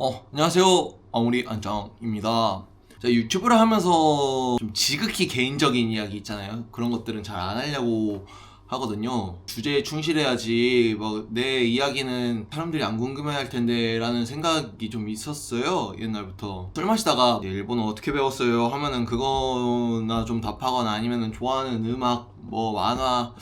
안녕하세요. 아오리 안짱입니다. 제가 유튜브를 하면서 좀 지극히 개인적인 이야기 있잖아요. 그런 것들은 잘 안 하려고 하거든요. 주제에 충실해야지 내 이야기는 사람들이 안 궁금해 할 텐데 라는 생각이 좀 있었어요. 옛날부터 술 마시다가 일본어 어떻게 배웠어요 하면은 그거나 좀 답하거나 아니면은 좋아하는 음악 만화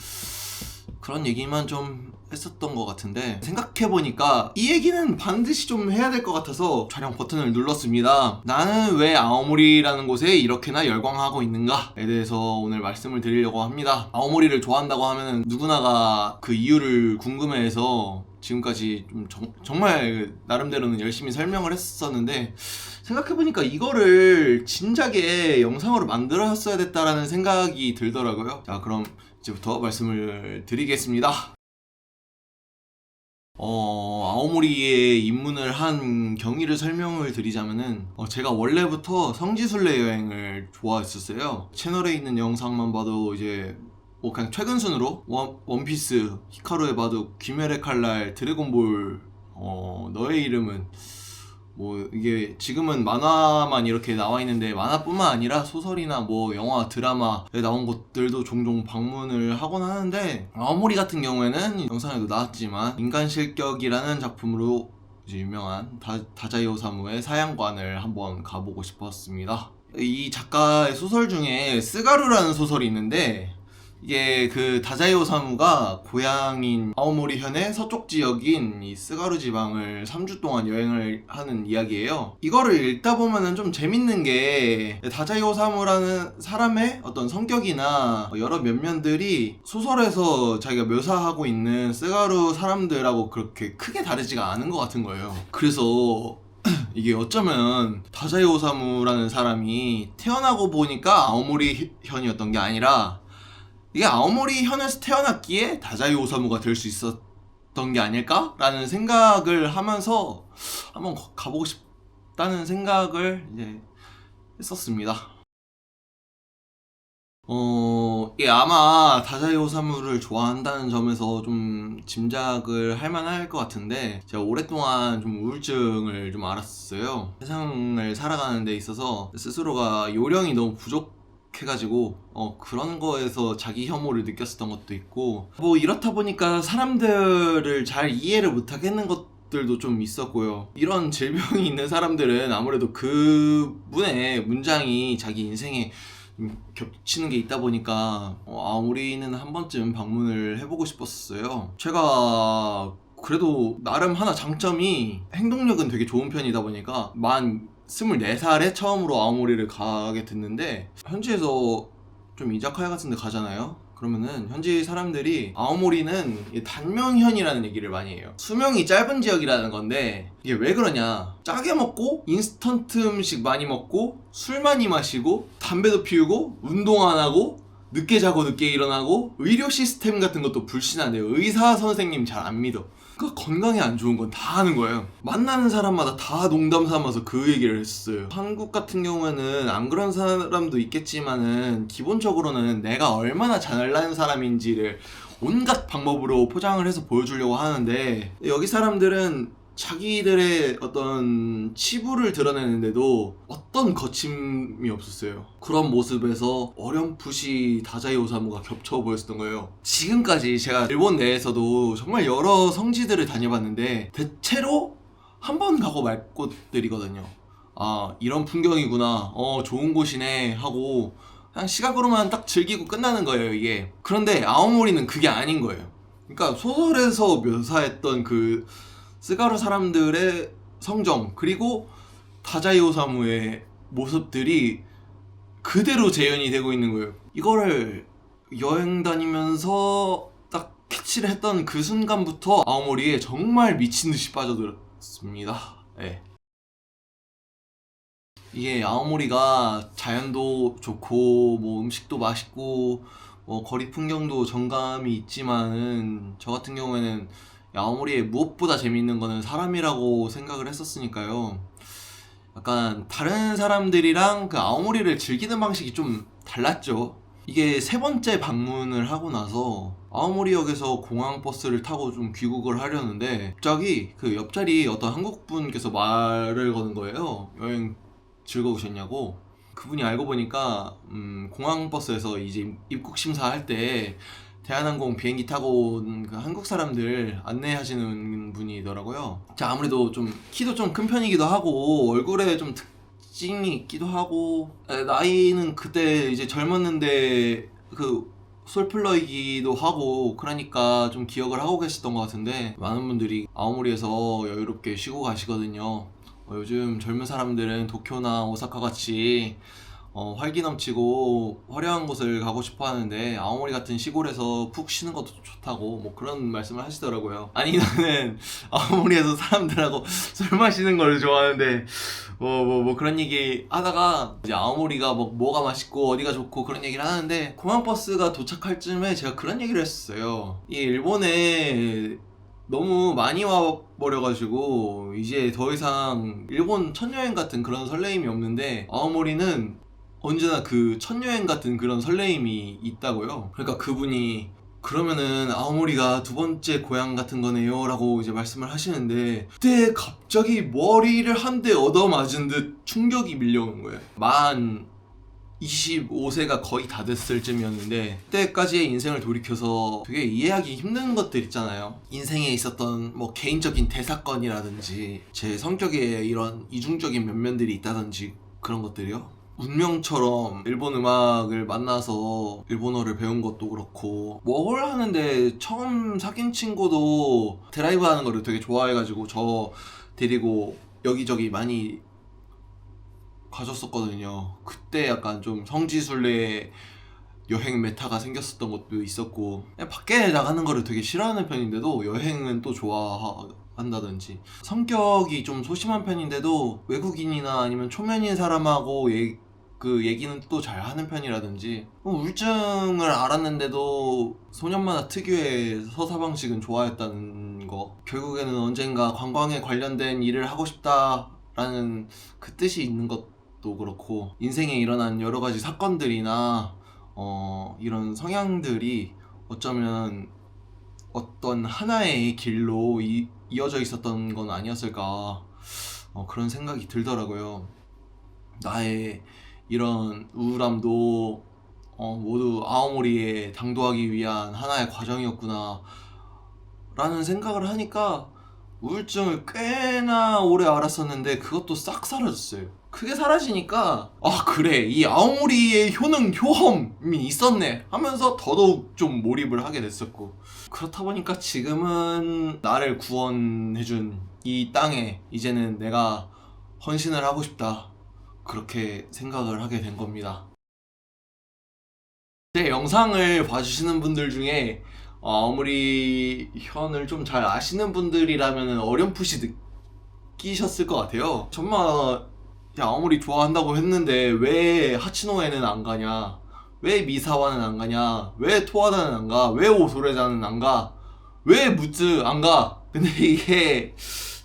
그런 얘기만 좀 했었던 것 같은데, 생각해보니까 이 얘기는 반드시 좀 해야 될 것 같아서 촬영 버튼을 눌렀습니다. 나는 왜 아오모리라는 곳에 이렇게나 열광하고 있는가에 대해서 오늘 말씀을 드리려고 합니다. 아오모리를 좋아한다고 하면 누구나가 그 이유를 궁금해해서 지금까지 좀 정말 나름대로는 열심히 설명을 했었는데, 생각해보니까 이거를 진작에 영상으로 만들었어야 됐다라는 생각이 들더라고요. 자, 그럼 이제부터 말씀을 드리겠습니다. 아오모리에 입문을 한 경위를 설명을 드리자면은, 제가 원래부터 성지순례 여행을 좋아했었어요. 채널에 있는 영상만 봐도 이제 그냥 최근 순으로 원피스, 히카루에 봐도 귀멸의 칼날, 드래곤볼, 너의 이름은 이게 지금은 만화만 이렇게 나와 있는데, 만화뿐만 아니라 소설이나 영화, 드라마에 나온 것들도 종종 방문을 하곤 하는데, 아오모리 같은 경우에는 영상에도 나왔지만 인간실격이라는 작품으로 이제 유명한 다자이 오사무의 사양관을 한번 가보고 싶었습니다. 이 작가의 소설 중에 스가루라는 소설이 있는데, 이게 그 다자이 오사무가 고향인 아오모리 현의 서쪽 지역인 이 스가루 지방을 3주 동안 여행을 하는 이야기예요. 이거를 읽다 보면은 좀 재밌는 게, 다자이 오사무라는 사람의 어떤 성격이나 여러 면면들이 소설에서 자기가 묘사하고 있는 스가루 사람들하고 그렇게 크게 다르지가 않은 것 같은 거예요. 그래서 이게 어쩌면 다자이 오사무라는 사람이 태어나고 보니까 아오모리 현이었던 게 아니라, 이게 아오모리 현에서 태어났기에 다자이 오사무가 될 수 있었던 게 아닐까라는 생각을 하면서 한번 가보고 싶다는 생각을 이제 했었습니다. 이게 아마 다자이 오사무를 좋아한다는 점에서 좀 짐작을 할 만할 것 같은데, 제가 오랫동안 좀 우울증을 좀 앓았어요. 세상을 살아가는 데 있어서 스스로가 요령이 너무 부족해가지고 그런 거에서 자기 혐오를 느꼈었던 것도 있고, 이렇다 보니까 사람들을 잘 이해를 못하겠는 것들도 좀 있었고요. 이런 질병이 있는 사람들은 아무래도 그분의 문장이 자기 인생에 겹치는 게 있다 보니까 우리는 한 번쯤 방문을 해보고 싶었어요. 제가 그래도 나름 하나 장점이, 행동력은 되게 좋은 편이다 보니까 만 24살에 처음으로 아오모리를 가게 됐는데, 현지에서 좀 이자카야 같은 데 가잖아요. 그러면은 현지 사람들이 아오모리는 단명현이라는 얘기를 많이 해요. 수명이 짧은 지역이라는 건데, 이게 왜 그러냐, 짜게 먹고 인스턴트 음식 많이 먹고 술 많이 마시고 담배도 피우고 운동 안 하고 늦게 자고 늦게 일어나고 의료 시스템 같은 것도 불신한대요. 의사 선생님 잘 안 믿어. 그러니까 건강에 안 좋은 건 다 하는 거예요. 만나는 사람마다 다 농담 삼아서 그 얘기를 했어요. 한국 같은 경우에는 안 그런 사람도 있겠지만은 기본적으로는 내가 얼마나 잘나는 사람인지를 온갖 방법으로 포장을 해서 보여주려고 하는데, 여기 사람들은 자기들의 어떤 치부를 드러내는데도 어떤 거침이 없었어요. 그런 모습에서 어렴풋이 다자이 오사무가 겹쳐 보였었던 거예요. 지금까지 제가 일본 내에서도 정말 여러 성지들을 다녀봤는데 대체로 한 번 가고 말 곳들이거든요. 아, 이런 풍경이구나, 좋은 곳이네 하고 그냥 시각으로만 딱 즐기고 끝나는 거예요, 이게. 그런데 아오모리는 그게 아닌 거예요. 그러니까 소설에서 묘사했던 그 스가루 사람들의 성정, 그리고 다자이 오사무의 모습들이 그대로 재현이 되고 있는 거예요. 이거를 여행 다니면서 딱 캐치를 했던 그 순간부터 아오모리에 정말 미친 듯이 빠져들었습니다. 네. 이게 아오모리가 자연도 좋고 음식도 맛있고 거리 풍경도 정감이 있지만은, 저 같은 경우에는 아오모리에 무엇보다 재밌는 거는 사람이라고 생각을 했었으니까요. 약간 다른 사람들이랑 그 아오모리를 즐기는 방식이 좀 달랐죠. 이게 세 번째 방문을 하고 나서 아오모리역에서 공항버스를 타고 좀 귀국을 하려는데 갑자기 그 옆자리 어떤 한국분께서 말을 거는 거예요. 여행 즐거우셨냐고. 그분이 알고 보니까 공항버스에서 이제 입국 심사할 때 대한항공 비행기 타고 온 그 한국 사람들 안내하시는 분이더라고요. 자, 아무래도 좀 키도 좀 큰 편이기도 하고 얼굴에 좀 특징이 있기도 하고 나이는 그때 이제 젊었는데 그 솔플러이기도 하고 그러니까 좀 기억을 하고 계셨던 것 같은데 많은 분들이 아오모리에서 여유롭게 쉬고 가시거든요. 요즘 젊은 사람들은 도쿄나 오사카 같이 활기 넘치고 화려한 곳을 가고 싶어 하는데 아오모리 같은 시골에서 푹 쉬는 것도 좋다고 뭐 그런 말씀을 하시더라고요. 아니 나는 아오모리에서 사람들하고 술 마시는 걸 좋아하는데 뭐 그런 얘기 하다가 이제 아오모리가 뭐가 맛있고 어디가 좋고 그런 얘기를 하는데 공항버스가 도착할 쯤에 제가 그런 얘기를 했어요. 이 일본에 너무 많이 와버려가지고 이제 더 이상 일본 첫 여행 같은 그런 설레임이 없는데 아오모리는 언제나 그 첫 여행 같은 그런 설레임이 있다고요. 그러니까 그분이 그러면은 아오모리가 두 번째 고향 같은 거네요 라고 이제 말씀을 하시는데 그때 갑자기 머리를 한 대 얻어맞은 듯 충격이 밀려오는 거예요. 만 25세가 거의 다 됐을 쯤이었는데 그때까지의 인생을 돌이켜서 되게 이해하기 힘든 것들 있잖아요. 인생에 있었던 뭐 개인적인 대사건이라든지 제 성격에 이런 이중적인 면면들이 있다든지 그런 것들이요. 운명처럼 일본 음악을 만나서 일본어를 배운 것도 그렇고 뭘 하는데 처음 사귄 친구도 드라이브 하는 거를 되게 좋아해가지고 저 데리고 여기저기 많이 가졌었거든요. 그때 약간 좀 성지순례 여행 메타가 생겼었던 것도 있었고 밖에 나가는 거를 되게 싫어하는 편인데도 여행은 또 좋아한다든지 성격이 좀 소심한 편인데도 외국인이나 아니면 초면인 사람하고 그 얘기는 또 잘 하는 편이라든지 우울증을 알았는데도 소년만화 특유의 서사 방식은 좋아했다는 거 결국에는 언젠가 관광에 관련된 일을 하고 싶다라는 그 뜻이 있는 것도 그렇고 인생에 일어난 여러 가지 사건들이나 이런 성향들이 어쩌면 어떤 하나의 길로 이어져 있었던 건 아니었을까 그런 생각이 들더라고요. 나의 이런 우울함도 모두 아오모리에 당도하기 위한 하나의 과정이었구나 라는 생각을 하니까 우울증을 꽤나 오래 앓았었는데 그것도 싹 사라졌어요. 그게 사라지니까 아 그래 이 아오모리의 효험이 있었네 하면서 더더욱 좀 몰입을 하게 됐었고 그렇다 보니까 지금은 나를 구원해준 이 땅에 이제는 내가 헌신을 하고 싶다 그렇게 생각을 하게 된 겁니다. 제 영상을 봐주시는 분들 중에 아오모리 현을 좀 잘 아시는 분들이라면 어렴풋이 느끼셨을 것 같아요. 정말 아오모리 좋아한다고 했는데 왜 하치노에는 안 가냐, 왜 미사와는 안 가냐, 왜 토하다는 안 가, 왜 오소레자는 안 가, 왜 무즈 안 가. 근데 이게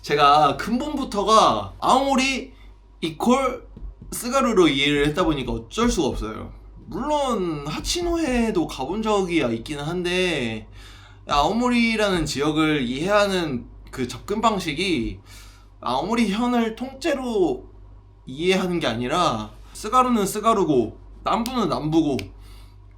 제가 근본부터가 아오모리 이퀄 스가루로 이해를 했다 보니까 어쩔 수가 없어요. 물론 하치노해도 가본 적이 있기는 한데 아오모리라는 지역을 이해하는 그 접근 방식이 아오모리 현을 통째로 이해하는 게 아니라 스가루는 스가루고 남부는 남부고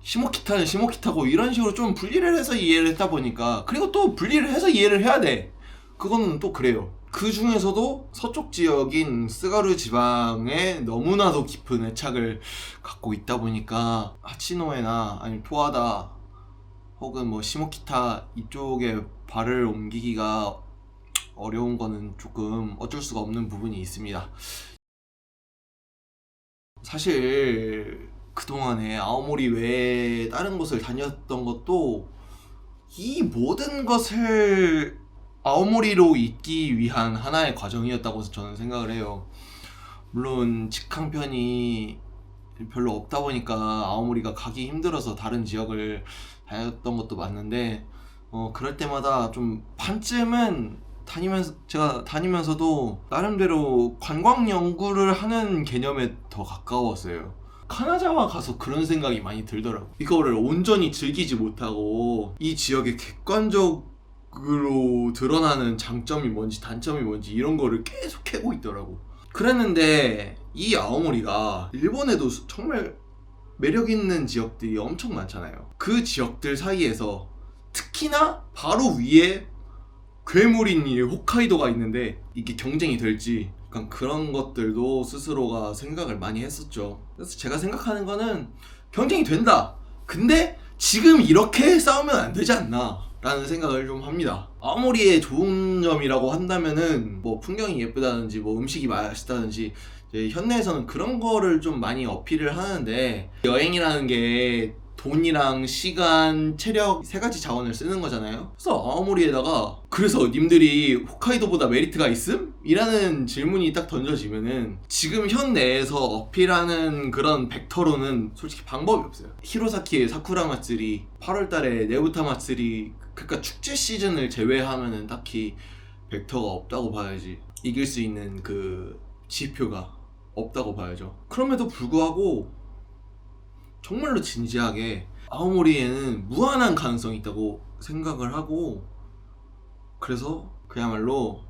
시모키타는 시모키타고 이런 식으로 좀 분리를 해서 이해를 했다 보니까 그리고 또 분리를 해서 이해를 해야 돼. 그거는 또 그래요. 그 중에서도 서쪽 지역인 스가루 지방에 너무나도 깊은 애착을 갖고 있다 보니까 하치노에나 아니면 토하다 혹은 뭐 시모키타 이쪽에 발을 옮기기가 어려운 거는 조금 어쩔 수가 없는 부분이 있습니다. 사실 그동안에 아오모리 외에 다른 곳을 다녔던 것도 이 모든 것을 아오모리로 있기 위한 하나의 과정이었다고 저는 생각을 해요. 물론 직항편이 별로 없다 보니까 아오모리가 가기 힘들어서 다른 지역을 다녔던 것도 맞는데 그럴 때마다 좀 반쯤은 제가 다니면서도 나름대로 관광 연구를 하는 개념에 더 가까웠어요. 카나자와 가서 그런 생각이 많이 들더라고. 이거를 온전히 즐기지 못하고 이 지역의 객관적으로 드러나는 장점이 뭔지 단점이 뭔지 이런 거를 계속 캐고 있더라고. 그랬는데 이 아오모리가 일본에도 정말 매력 있는 지역들이 엄청 많잖아요. 그 지역들 사이에서 특히나 바로 위에 괴물인 이 홋카이도가 있는데 이게 경쟁이 될지 약간 그런 것들도 스스로가 생각을 많이 했었죠. 그래서 제가 생각하는 거는 경쟁이 된다. 근데 지금 이렇게 싸우면 안 되지 않나 라는 생각을 좀 합니다. 아오모리의 좋은 점이라고 한다면은 뭐 풍경이 예쁘다든지 뭐 음식이 맛있다든지 이제 현내에서는 그런 거를 좀 많이 어필을 하는데, 여행이라는 게 돈이랑 시간, 체력 세 가지 자원을 쓰는 거잖아요. 그래서 아오모리에다가 그래서 님들이 홋카이도보다 메리트가 있음? 이라는 질문이 딱 던져지면은 지금 현내에서 어필하는 그런 벡터로는 솔직히 방법이 없어요. 히로사키의 사쿠라 마츠리, 8월달에 네부타 마츠리, 그러니까 축제 시즌을 제외하면은 딱히 벡터가 없다고 봐야지. 이길 수 있는 그 지표가 없다고 봐야죠. 그럼에도 불구하고 정말로 진지하게 아오모리에는 무한한 가능성이 있다고 생각을 하고, 그래서 그야말로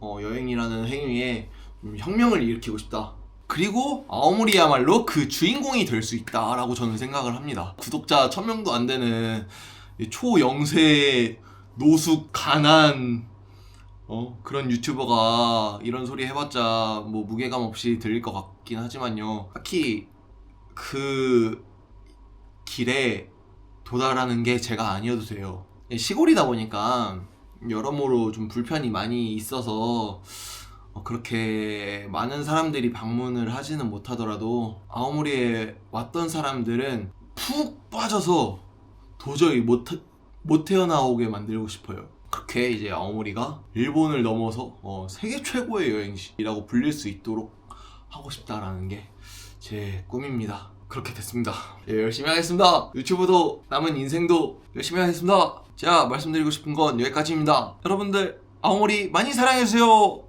여행이라는 행위에 혁명을 일으키고 싶다. 그리고 아오모리야말로 그 주인공이 될 수 있다라고 저는 생각을 합니다. 구독자 1000명도 안 되는 초영세 노숙 가난 그런 유튜버가 이런 소리 해봤자 뭐 무게감 없이 들릴 것 같긴 하지만요, 딱히 그 길에 도달하는 게 제가 아니어도 돼요. 시골이다 보니까 여러모로 좀 불편이 많이 있어서 그렇게 많은 사람들이 방문을 하지는 못하더라도 아오모리에 왔던 사람들은 푹 빠져서 도저히 못 태어나오게 만들고 싶어요. 그렇게 이제 아오모리가 일본을 넘어서 세계 최고의 여행지라고 불릴 수 있도록 하고 싶다라는 게 제 꿈입니다. 그렇게 됐습니다. 예, 열심히 하겠습니다. 유튜브도 남은 인생도 열심히 하겠습니다. 제가 말씀드리고 싶은 건 여기까지입니다. 여러분들 아오모리 많이 사랑해주세요.